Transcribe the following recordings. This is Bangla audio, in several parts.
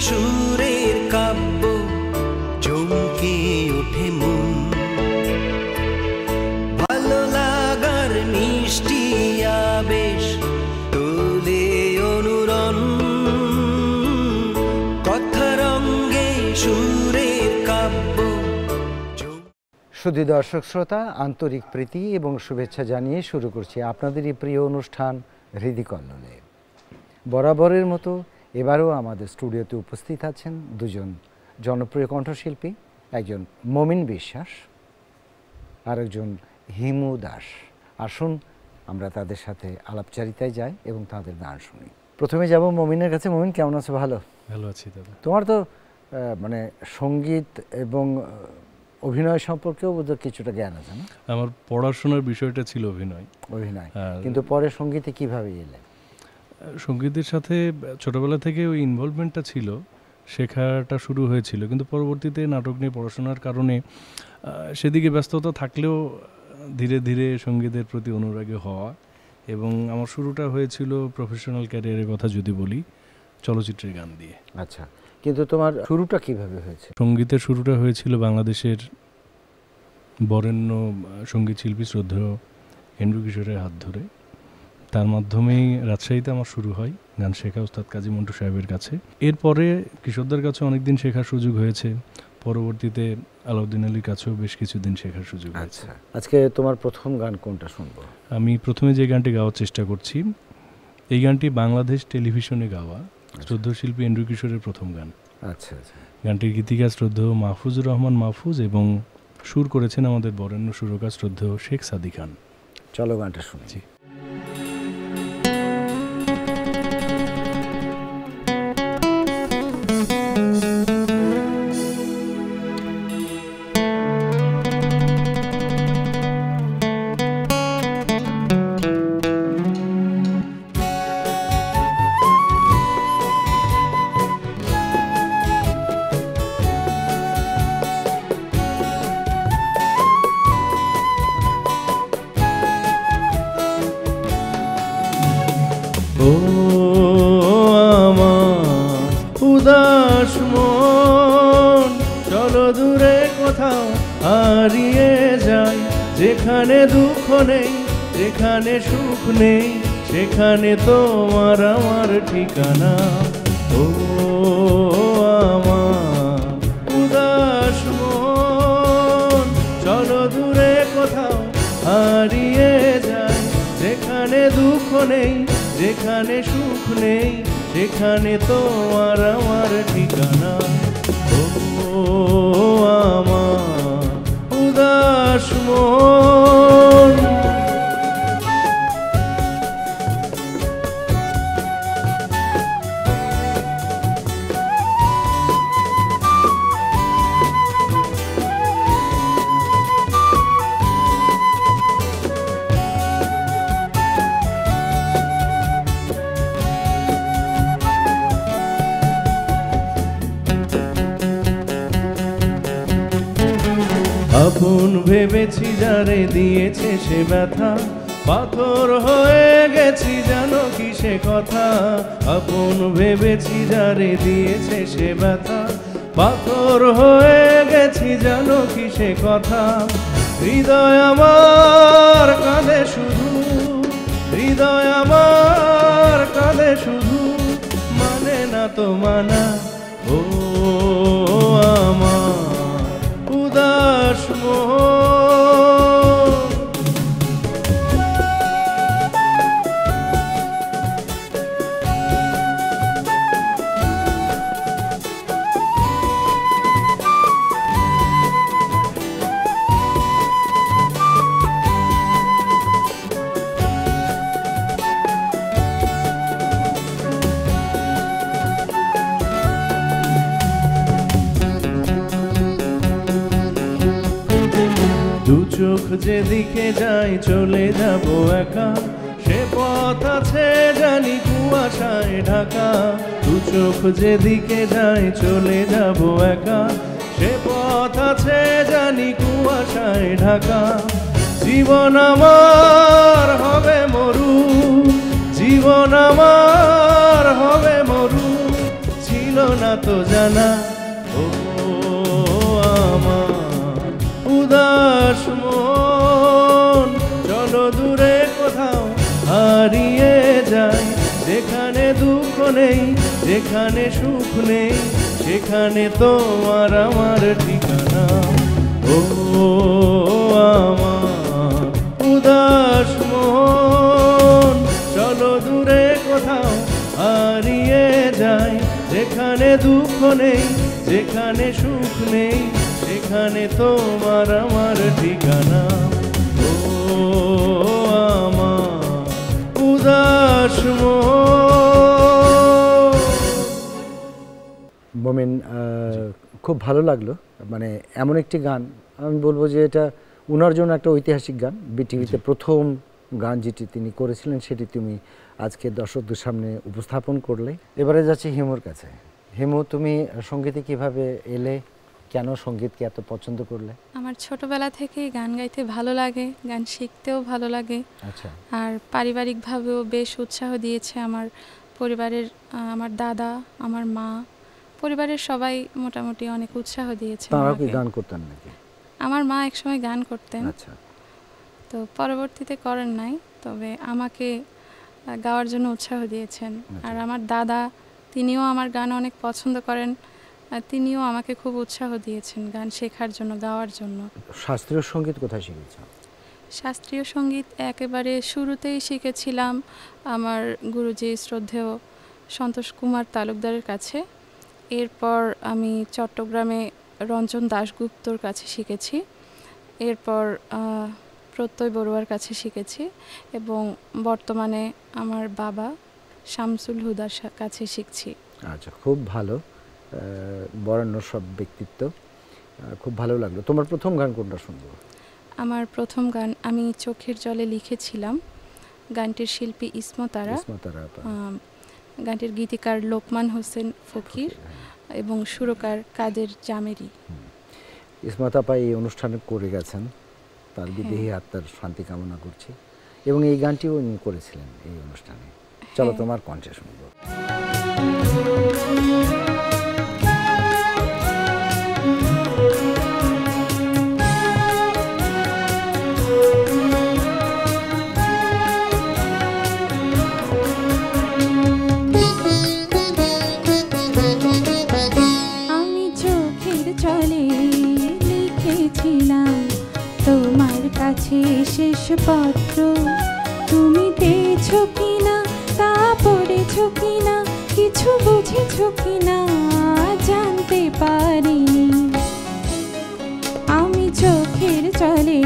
সুরের কাব্য চমকে ওঠে মন, ভালো লাগার মিষ্টি আবেশ তোলে অনুরণ, কথা রঙ্গে সুরের কাব্য। শুধু দর্শক শ্রোতা, আন্তরিক প্রীতি এবং শুভেচ্ছা জানিয়ে শুরু করছি আপনাদেরই প্রিয় অনুষ্ঠান হৃদি কল্লোলে। বরাবরের মতো এবারও আমাদের স্টুডিওতে উপস্থিত আছেন দুজন জনপ্রিয় কণ্ঠশিল্পী, একজন মমিন বিশ্বাস আর একজন হিমু দাস। আসুন আমরা তাদের সাথে আলাপচারিতায় যাই এবং তাদের গান শুনি। প্রথমে যাব মমিনের কাছে। মমিন, কেমন আছো? ভালো ভালো আছি দাদা। তোমার তো মানে সঙ্গীত এবং অভিনয় সম্পর্কেও বোধহয় কিছুটা জ্ঞান আছে না? আমার পড়াশোনার বিষয়টা ছিল অভিনয়, কিন্তু পরে সঙ্গীতে কিভাবে এলে? সঙ্গীতের সাথে ছোটবেলা থেকে ওই ইনভলভমেন্টটা ছিল, শেখাটা শুরু হয়েছিল, কিন্তু পরবর্তীতে নাটক নিয়ে পড়াশোনার কারণে সেদিকে ব্যস্ততা থাকলেও ধীরে ধীরে সঙ্গীতের প্রতি অনুরাগী হওয়া, এবং আমার শুরুটা হয়েছিল প্রফেশনাল ক্যারিয়ারের কথা যদি বলি চলচ্চিত্রের গান দিয়ে। আচ্ছা, কিন্তু তোমার শুরুটা কিভাবে হয়েছে? সঙ্গীতের শুরুটা হয়েছিল বাংলাদেশের বরেণ্য সঙ্গীত শিল্পী শ্রদ্ধেয় এন্ড্রু কিশোরের হাত ধরে। তার মাধ্যমেই রাজশাহীতে আমার শুরু হয় গান শেখা ওস্তাদ কাজী মন্টু সাহেবের কাছে। এরপরে কিশোরদের কাছে অনেকদিন শেখার সুযোগ হয়েছে, পরবর্তীতে আলাউদ্দিন আলীর কাছেও বেশ কিছুদিন শেখার সুযোগ হয়েছে। আজকে তোমার প্রথম গান কোনটা শুনবো? আমি প্রথমে যে গানটি গাওয়ার চেষ্টা করছি, এই গানটি বাংলাদেশ টেলিভিশনে গাওয়া শ্রদ্ধেয় শিল্পী এন্ড্রু কিশোরের প্রথম গান। আচ্ছা আচ্ছা। গানটির গীতিকার শ্রদ্ধেয় মাহফুজুর রহমান মাহফুজ এবং সুর করেছেন আমাদের বরেণ্য সুরকার শ্রদ্ধেয় শেখ সাদি খান। চলো গানটা শুনছি। ও আমার উদাস মন, চলো দূরে কোথাও হারিয়ে যাই, যেখানে দুঃখ নেই, যেখানে সুখ নেই, সেখানে তোমার আমার ঠিকানা। ও আমার উদাস মন, চলো দূরে কোথাও হারিয়ে যাই, যেখানে দুঃখ নেই, যেখানে সুখ নেই, সেখানে তোমার আমার ঠিকানা। ও আমার উদাস মন। আপন ভেবেছি যারে দিয়েছে সে ব্যথা, পাথর হয়ে গেছি জানো কি সে কথা। আপন ভেবেছি যারে দিয়েছে সে ব্যথা, পাথর হয়ে গেছি জানো কি সে কথা। হৃদয় আমার কাঁদে শুধু, হৃদয় আমার কাঁদে শুধু, মানে না তো মানা। ও আমার উদাস মন। দু চোখ যেদিকে যাই চলে যাব একা, সে পথ আছে জানি কুয়াশায় ঢাকা। দু চোখ যেদিকে যাই চলে যাব একা, সে পথ আছে জানি কুয়াশায় ঢাকা। জীবন আমার হবে মরু, জীবন আমার হবে মরু, ছিল না যত জানা। ও আমার উদাস মন, চলো দূরে কোথাও হারিয়ে যাই, যেখানে দুঃখ নেই, যেখানে সুখ নেই, সেখানে তোমার আমার ঠিকানা। ও আমার উদাস মন, চলো দূরে কোথাও হারিয়ে যাই, যেখানে দুঃখ নেই, যেখানে সুখ নেই, সেখানে তোমার আমার ঠিকানা। ও আমার উদাস মন। মোমেন, খুব ভালো লাগলো। মানে এমন একটি গান, আমি বলবো যে এটা ওনার জন্য একটা ঐতিহাসিক গান। বিটিভিতে প্রথম গান যেটি তিনি করেছিলেন সেটি তুমি আজকে দর্শকদের সামনে উপস্থাপন করলে। এবারে যাচ্ছি হিমুর কাছে। হিমু, তুমি সঙ্গীতে কিভাবে এলে, কেন সঙ্গীতকে এত পছন্দ করলে? আমার ছোটবেলা থেকেই গান গাইতে ভালো লাগে, গান শিখতেও ভালো লাগে। আচ্ছা। আর পারিবারিকভাবেও বেশ উৎসাহ দিয়েছে আমার পরিবারের, আমার দাদা, আমার মা, পরিবারের সবাই মোটামুটি অনেক উৎসাহ দিয়েছে। তারাও কি গান করতেন নাকি? আমার মা একসময় গান করতেন, আচ্ছা। তো পরবর্তীতে করেন নাই, তবে আমাকে গাওয়ার জন্য উৎসাহ দিয়েছেন। আর আমার দাদা, তিনিও আমার গান অনেক পছন্দ করেন, তিনিও আমাকে খুব উৎসাহ দিয়েছেন গান শেখার জন্য, গাওয়ার জন্য। শাস্ত্রীয় সঙ্গীত কোথায় শিখেছ? শাস্ত্রীয় সঙ্গীত একেবারে শুরুতেই শিখেছিলাম আমার গুরুজি শ্রদ্ধেয় সন্তোষ কুমার তালুকদারের কাছে। এরপর আমি চট্টগ্রামে রঞ্জন দাশগুপ্তর কাছে শিখেছি, এরপর প্রত্যয় বড়ুয়ার কাছে শিখেছি, এবং বর্তমানে আমার বাবা শামসুল হুদার কাছে শিখছি। আচ্ছা, খুব ভালো, বরেণ্য সব ব্যক্তিত্ব, খুব ভালো লাগলো। তোমার প্রথম গান কোনটা শুনবো? আমার প্রথম গান আমি চোখের জলে লিখেছিলাম। গানটির শিল্পী ইসমতারা, গানটির গীতিকার লোকমান হোসেন ফকির এবং সুরকার কাদের জামেরি। ইসমত আপা এই অনুষ্ঠানে করে গেছেন, তার বিদেহী আত্মার শান্তি কামনা করছি, এবং এই গানটিও উনি করেছিলেন এই অনুষ্ঠানে। চলো তোমার কণ্ঠে শুনবো। আমি চোখের জলে লিখেছিলাম তোমার কাছে শেষ পত্র, তুমি পেয়েছো কিনা তা পড়েছো কিনা কিছু বুঝেছো কিনা জানতে পারিনি। আমি চোখের জলে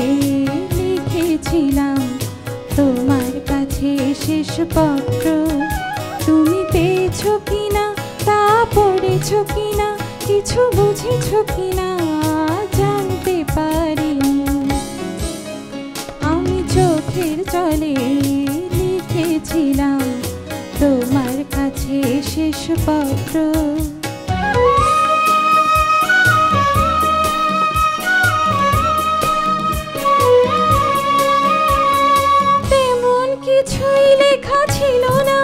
লিখেছিলাম তোমার কাছে শেষ পত্র, তুমি পেয়েছো কিনা তা পড়েছো কিনা কিছু বুঝেছো কিনা জানতে পারিনি। আমি চোখের জলে লিখেছিলাম তোমার কাছে শেষ পত্র। তেমন কিছুই লেখা ছিল না,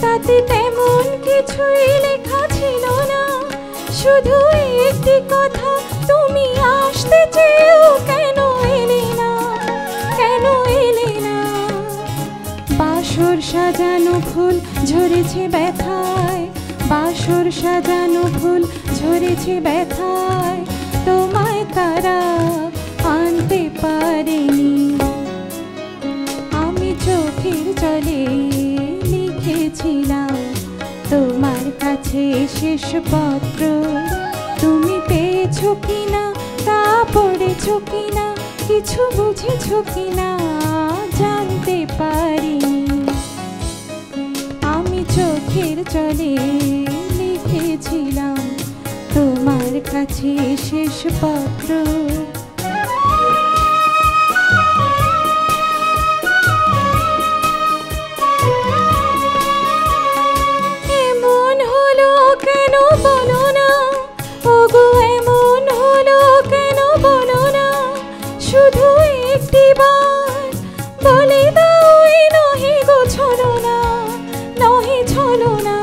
তাতে তেমন কিছুই লেখা ছিল না, শুধু একটি কথা, তুমি আসতে চেয়েও কেন এলে না, কেন এলে না। বাসর সাজানো ফুল ঝরেছে ব্যথায়, বাসর সাজানো ফুল ঝরেছে ব্যথায়, তোমায় তারা আনতে পারেনি। আমি চোখের জলে লিখেছিলাম তোমার কাছে শেষ পত্র, তুমি পেয়েছো কিনা তা পড়েছো কিনা কিছু বুঝেছো কিনা জানতে পারিনি। আমি চোখের জলে লিখেছিলাম তোমার কাছে শেষ পত্র। এমন হলো কেন বলো না, ওগো এমন হলো কেন বলো না, শুধু একটি বার বলে দাও এই নহে গো ছলো না, নহে ছলো না।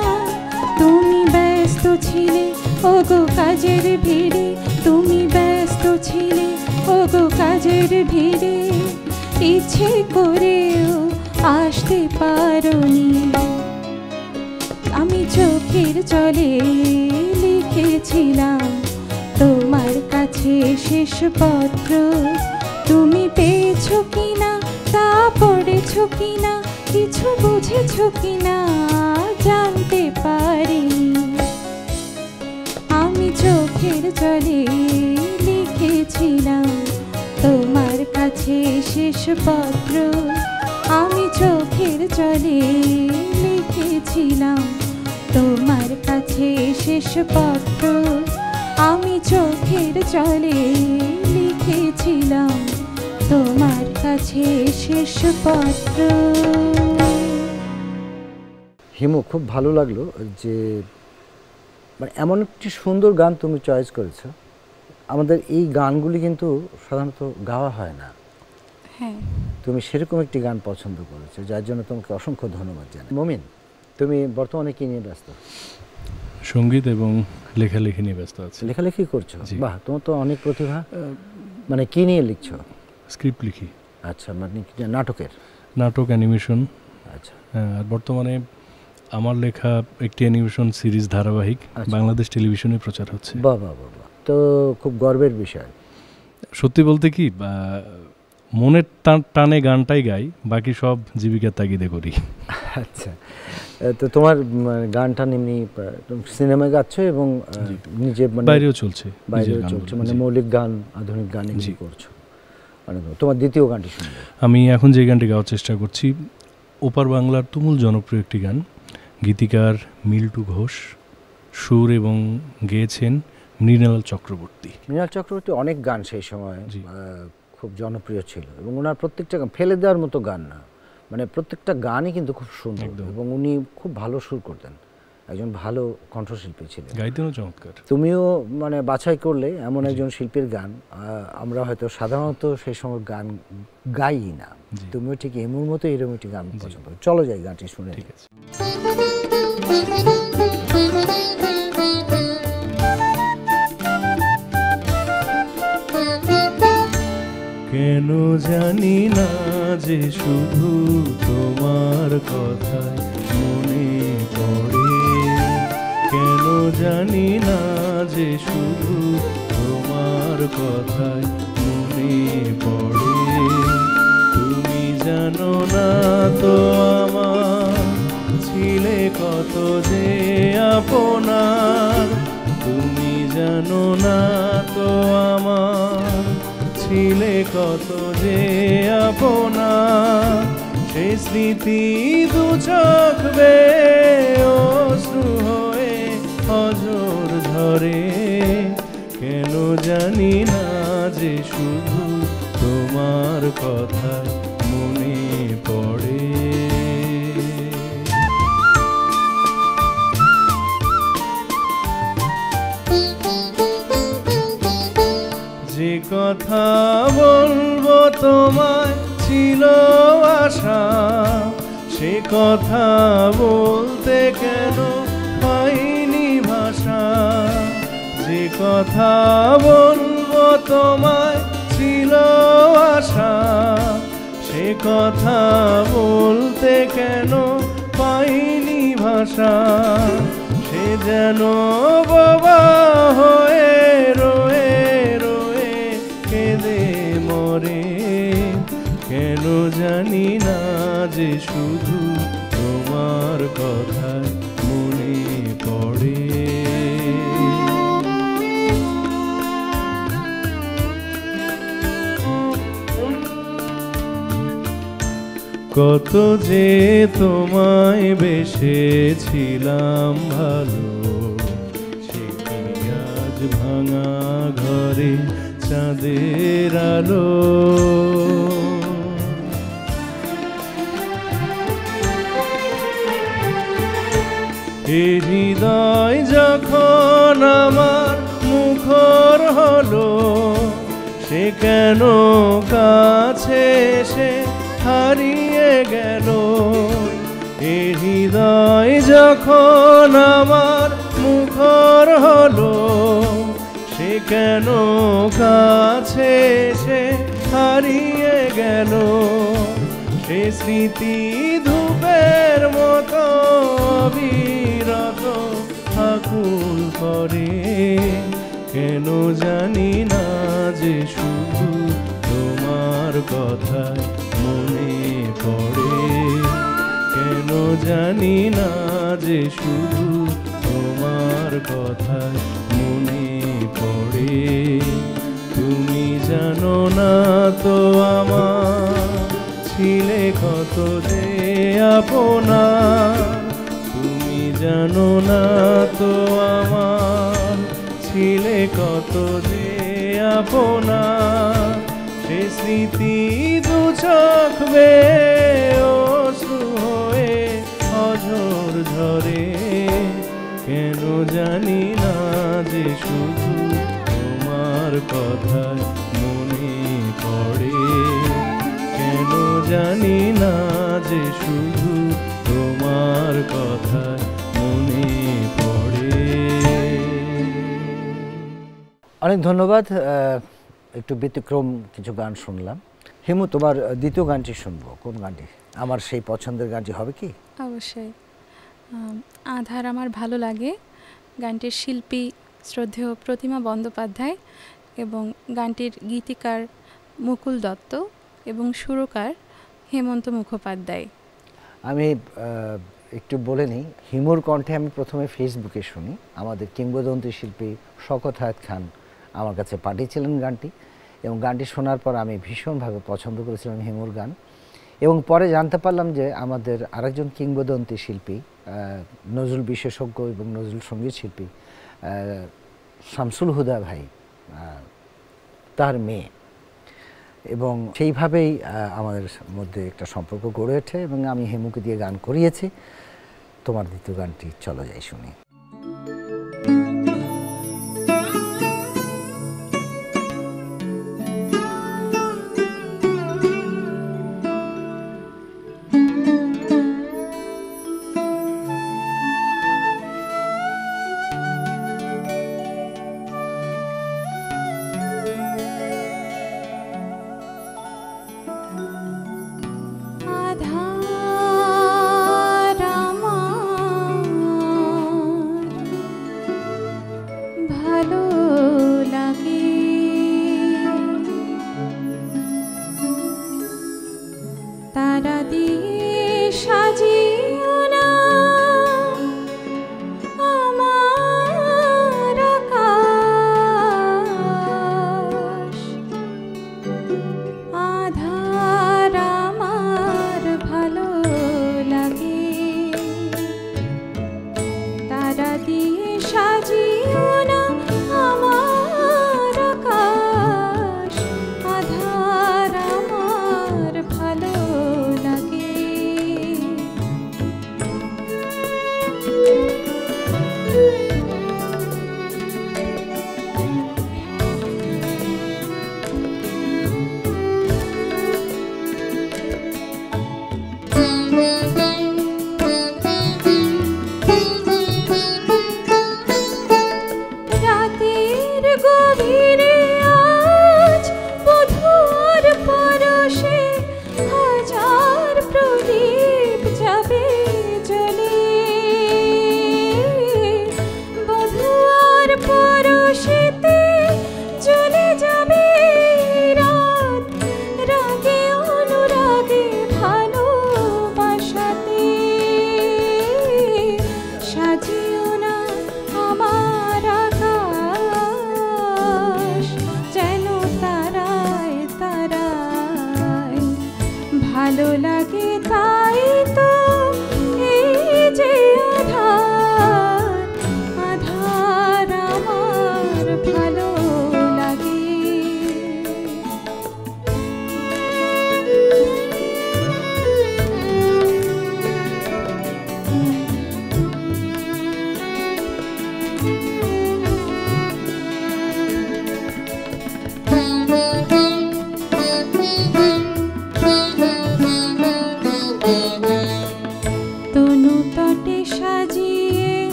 তুমি ব্যস্ত ছিলে ওগো কাজের ভিড়ে তুমি ব্যস্ত ছিলে, ওগো কাজের ভিড়ে ইচ্ছে করেও আসতে পারোনি। আমি চোখের জলে লিখেছিলাম তোমার কাছে শেষ পত্র, তুমি পেয়েছো কিনা তা পড়েছো কিনা কিছু বুঝেছো কিনা জানতে পারিনি। আমি চোখের জলে লিখেছিলাম তোমার কাছে শেষ পত্র, আমি চোখের জলে লিখেছিলাম তোমার কাছে শেষ পত্র, আমি চোখের জলে লিখেছিলাম তোমার কাছে শেষ পত্র। হিমু, খুব ভালো লাগলো যে মানে এমন একটি সুন্দর গান তুমি চয়েস করেছো। আমাদের এই গানগুলি কিন্তু সাধারণত গাওয়া হয় না, হ্যাঁ তুমি সেরকম একটি গান পছন্দ করেছো, যার জন্য তোমাকে অসংখ্য ধন্যবাদ জানাই। মমিন, তুমি বর্তমানে কি নিয়ে ব্যস্ত? সঙ্গীত এবং লেখালেখি নিয়ে ব্যস্ত আছি। লেখালেখি করছো? বাহ, তোমার তো অনেক প্রতিভা। মানে কি নিয়ে লিখছো? স্ক্রিপ্ট লিখি। আচ্ছা, মানে নাটকের? নাটক, অ্যানিমেশন। আচ্ছা, আর বর্তমানে আমার লেখা একটি অ্যানিমেশন সিরিজ ধারাবাহিক বাংলাদেশ টেলিভিশনে প্রচার হচ্ছে। বাহ বাহ বাহ, তো খুব গর্বের বিষয়। সত্যি বলতে কি, মনের টানে গানটাই গাই, বাকি সব জীবিকার তাগিদে করি। আচ্ছা, তো তোমার গানটা এমনি সিনেমায় গাচ্ছ এবং নিজে বাইরেও চলছে, মানে মৌলিক গান, আধুনিক গান এগুলি করছো। মানে তোমার দ্বিতীয় গানটি শুনবো। আমি এখন যে গানটি গাওয়ার চেষ্টা করছি ওপার বাংলার তুমুল জনপ্রিয় একটি গান, গীতিকার মিল্টু ঘোষ, সুর এবং গেয়েছেন মৃণাল চক্রবর্তী। মৃণাল চক্রবর্তী অনেক গান সেই সময় খুব জনপ্রিয় ছিল এবং ওনার প্রত্যেকটা গান ফেলে দেওয়ার মতো গান না, মানে প্রত্যেকটা গানই কিন্তু খুব সুন্দর এবং উনি খুব ভালো সুর করতেন, একজন ভালো কণ্ঠশিল্পী ছিলেন, গাইতেনও চমৎকার। তুমিও মানে বাছাই করলে এমন একজন শিল্পীর গান, আমরা হয়তো সাধারণত সেই সময় গান গাই না, তুমিও ঠিক এমন মতো এরকম একটি গান পছন্দ করো। চলো যাই গানটি শুনে। ঠিক আছে। কেন জানি না যে শুধু তোমার কথাই মনে পড়ে, কেন জানি না যে শুধু তোমার কথাই মনে পড়ে। তুমি জানো না তো আমার ছিলে কত যে আপনার, তুমি জানো না তো আমার ছিলে কত যে আপনার। সেই স্মৃতি দু চোখ বেয়ে অশ্রু হয়ে অঝোর ঝরে, কেন জানি না যে শুধু তোমার কথা মনে পড়ে। যে কথা বলবো তোমায় ছিল আশা, সে কথা বলতে কেন পাইনি ভাষা। যে কথা বলবো তোমায় ছিল আশা, সে কথা বলতে কেন পাইনি ভাষা। সে যেন বাবা হয়ে রয়ে রয়ে কেঁদে মরে, কেন জানি না যে শুধু তোমার কথা মনে পড়ে। কত যে তোমায় বেসেছিলাম ভালো, সে কি আজ ভাঙা ঘরে চাঁদের আলো। এ হৃদয় যখন আমার মুখর হলো, সে কেন কাছে এসে হারিয়ে গেল। এ হৃদয় যখন আমার মুখর হলো, সে কেন কাছে সে হারিয়ে গেল। সে স্মৃতি ধূপের মতো বিরত আকুল করে, কেন জানি না যে শুধু তোমার কথা মনে পড়ে। কেন জানি না যে শুধু তোমার কথা মনে পড়ে। তুমি জানো না তো আমার ছিলে কত যে আপনা। তুমি জানো না তো আমার ছিলে কত যে আপনা। সে স্মৃতি দু চোখ বেয়ে অশ্রু হয়ে অঝোর ঝরে। কেন জানি না যে শুধু তোমার কথা মনে পড়ে। কেন জানি না যে শুধু তোমার কথা মনে পড়ে। অনেক ধন্যবাদ। একটু ব্যতিক্রম কিছু গান শুনলাম। হিমু, তোমার দ্বিতীয় গানটি শুনবো, কোন গানটি? আমার সেই পছন্দের গানটি হবে কি? অবশ্যই। আধার আমার ভালো লাগে। গানটির শিল্পী শ্রদ্ধেয় প্রতিমা বন্দ্যোপাধ্যায় এবং গানটির গীতিকার মুকুল দত্ত এবং সুরকার হেমন্ত মুখোপাধ্যায়। আমি একটু বলে নিই, হিমুর কণ্ঠে আমি প্রথমে ফেসবুকে শুনি। আমাদের কিংবদন্তি শিল্পী শওকত হায়াত খান আমার কাছে পাঠিয়েছিলেন গানটি, এবং গানটি শোনার পর আমি ভীষণভাবে পছন্দ করেছিলাম হিমুর গান। এবং পরে জানতে পারলাম যে আমাদের আরেকজন কিংবদন্তি শিল্পী, নজরুল বিশেষজ্ঞ এবং নজরুল সঙ্গীত শিল্পী শামসুল হুদা ভাই, তার মেয়ে, এবং সেইভাবেই আমাদের মধ্যে একটা সম্পর্ক গড়ে ওঠে এবং আমি হিমুকে দিয়ে গান করিয়েছি। তোমার দ্বিতীয় গানটি চলো যাই শুনি। আধার আমার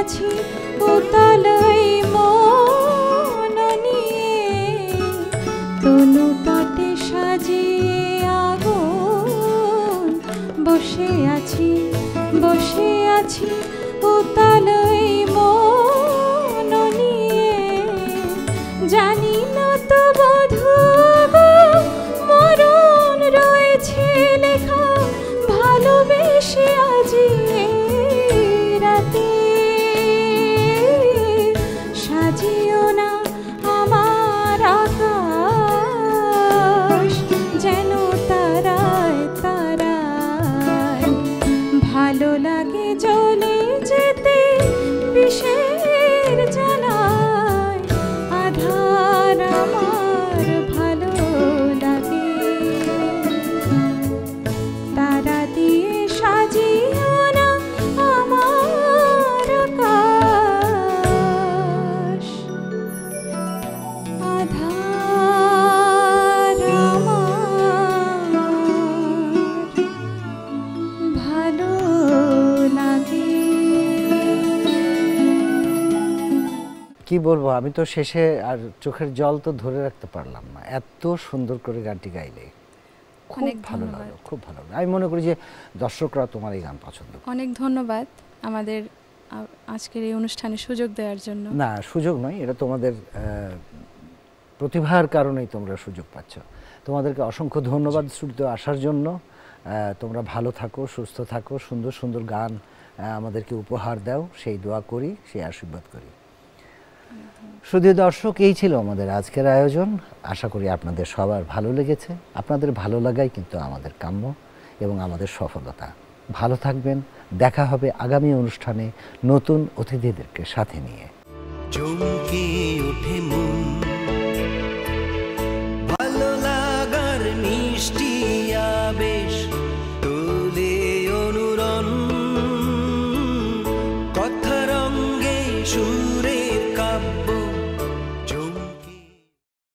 আছি উতলই মন নিয়ে, তনু তটে সাজিয়ে আগুন, বসে আছি উতলই মন নিয়ে। জানি না তো বধূ গো মরণ রয়েছে লেখা, ভালোবেসে আজি রাতে। সাজিও না আমার আকাশ যেন তারায় তারায়, ভালো লাগে জ্বলে যেতে বিষের জ্বালায়। আধার আমার ভালো লাগে, তারা দিয়ে সাজিও না আমার আকাশ। আধার আমার ভালো লাগে। কি বলবো, আমি তো শেষে আর চোখের জল তো ধরে রাখতে পারলাম না, এত সুন্দর করে গানটি গাইলে। খুব অনেক ভালো ধন্যবাদ। লাগলো, খুব ভালো লাগলো। আমি মনে করি যে দর্শকরা তোমার এই গান পছন্দ করে। অনেক ধন্যবাদ আমাদের আজকের এই অনুষ্ঠানে সুযোগ দেওয়ার জন্য। না, সুযোগ নয়, এটা তোমাদের প্রতিভার কারণেই তোমরা সুযোগ পাচ্ছ। তোমাদেরকে অসংখ্য ধন্যবাদ স্টুডিওতে আসার জন্য। তোমরা ভালো থাকো, সুস্থ থাকো, সুন্দর সুন্দর গান আমাদেরকে উপহার দাও, সেই দোয়া করি, সেই আশীর্বাদ করি। শুধু দর্শক, এই ছিল আমাদের আজকের আয়োজন। আশা করি আপনাদের সবার ভালো লেগেছে। আপনাদের ভালো লাগাই কিন্তু আমাদের কাম্য এবং আমাদের সফলতা। ভালো থাকবেন, দেখা হবে আগামী অনুষ্ঠানে নতুন অতিথিদেরকে সাথে নিয়ে। চমকে ওঠে মন, ভালো লাগার মিষ্টি আবেশ তোলে অনুরণ, কথা রঙ্গে সুরে